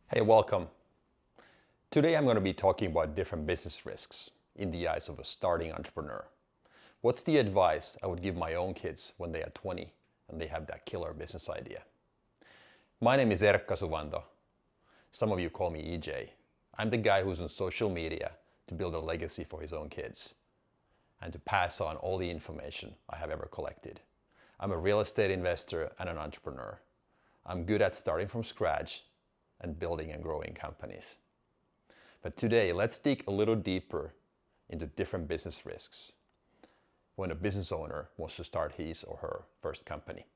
Hey, welcome. Today I'm going to be talking about different business risks in the eyes of a starting entrepreneur. What's the advice I would give my own kids when they are 20 and they have that killer business idea? My name is Erkka Suvando. Some of you call me EJ. I'm the guy who's on social media to build a legacy for his own kids and to pass on all the information I have ever collected. I'm a real estate investor and an entrepreneur. I'm good at starting from scratch and building and growing companies. But today, let's dig a little deeper into different business risks when a business owner wants to start his or her first company.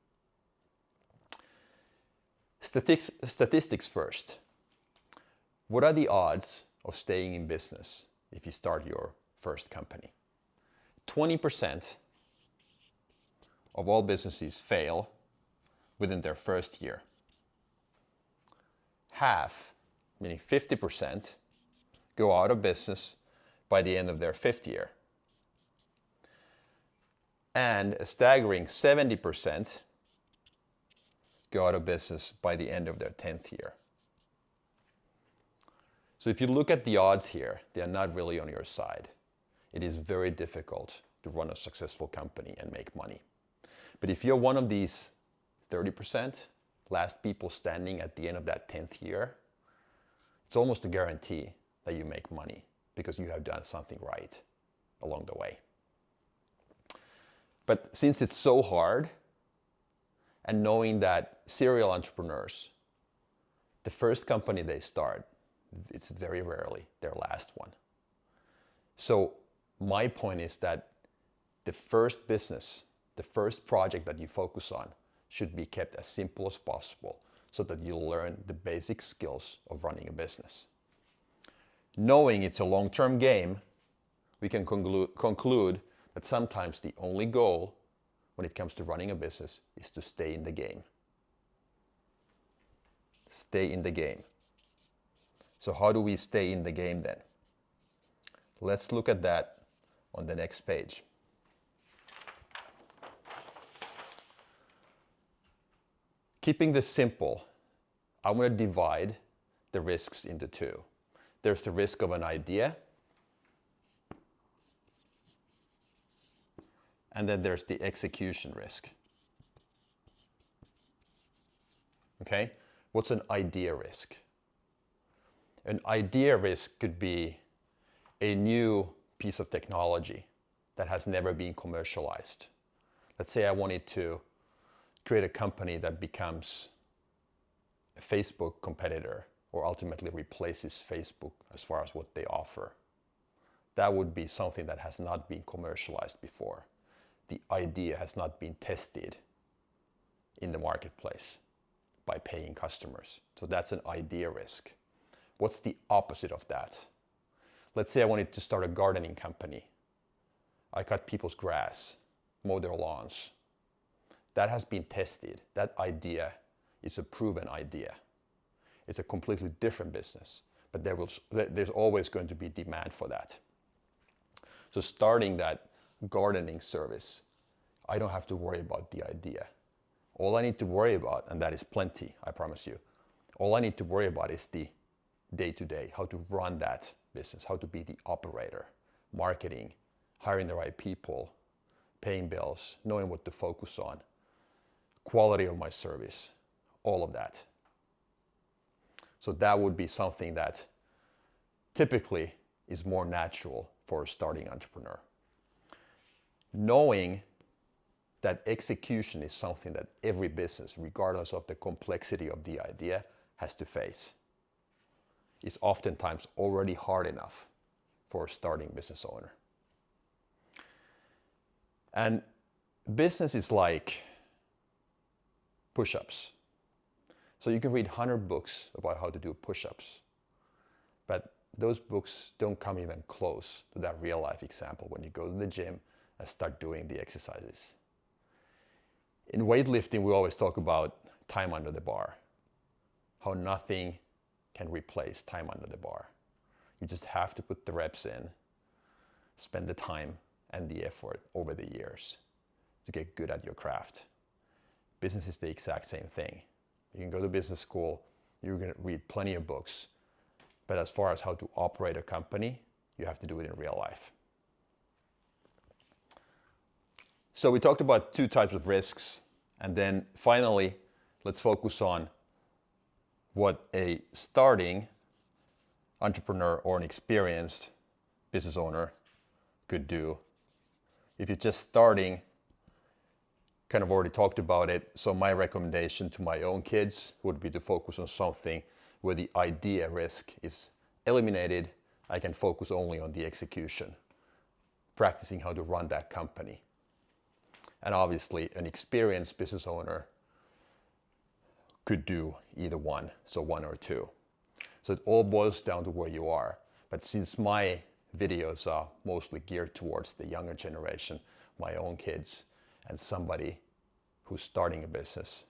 Statistics first. What are the odds of staying in business if you start your first company? 20% of all businesses fail within their first year. Half, meaning 50%, go out of business by the end of their fifth year. And a staggering 70% go out of business by the end of their 10th year. So if you look at the odds here, they are not really on your side. It is very difficult to run a successful company and make money. But if you're one of these 30%, last people standing at the end of that 10th year, it's almost a guarantee that you make money because you have done something right along the way. But since it's so hard, and knowing that serial entrepreneurs, the first company they start, it's very rarely their last one. So my point is that the first business, the first project that you focus on should be kept as simple as possible so that you learn the basic skills of running a business. Knowing it's a long-term game, we can conclude that sometimes the only goal when it comes to running a business is to stay in the game. Stay in the game. So how do we stay in the game then? Let's look at that on the next page. Keeping this simple, I want to divide the risks into two. There's the risk of an idea, and then there's the execution risk. Okay? What's an idea risk? An idea risk could be a new piece of technology that has never been commercialized. Let's say I wanted to create a company that becomes a Facebook competitor or ultimately replaces Facebook as far as what they offer. That would be something that has not been commercialized before. The idea has not been tested in the marketplace by paying customers. So that's an idea risk. What's the opposite of that? Let's say I wanted to start a gardening company. I cut people's grass, mow their lawns. That has been tested. That idea is a proven idea. It's a completely different business, but there's always going to be demand for that. So starting that gardening service, I don't have to worry about the idea. All I need to worry about, and that is plenty, I promise you, all I need to worry about is the day-to-day, how to run that business, how to be the operator, marketing, hiring the right people, paying bills, knowing what to focus on, quality of my service, all of that. So that would be something that typically is more natural for a starting entrepreneur. Knowing that execution is something that every business, regardless of the complexity of the idea, has to face, is oftentimes already hard enough for a starting business owner. And business is like push-ups. So you can read 100 books about how to do push-ups, but those books don't come even close to that real life example when you go to the gym and start doing the exercises. In weightlifting, we always talk about time under the bar, how nothing can replace time under the bar. You just have to put the reps in, spend the time and the effort over the years to get good at your craft. Business is the exact same thing. You can go to business school, you're going to read plenty of books. But as far as how to operate a company, you have to do it in real life. So we talked about two types of risks. And then finally, let's focus on what a starting entrepreneur or an experienced business owner could do. If you're just starting, kind of already talked about it. So my recommendation to my own kids would be to focus on something where the idea risk is eliminated. I can focus only on the execution, practicing how to run that company. And obviously an experienced business owner could do either one, so one or two. So it all boils down to where you are. But since my videos are mostly geared towards the younger generation, my own kids, and somebody who's starting a business,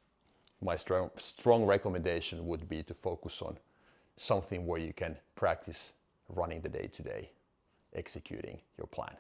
my strong recommendation would be to focus on something where you can practice running the day-to-day, executing your plan.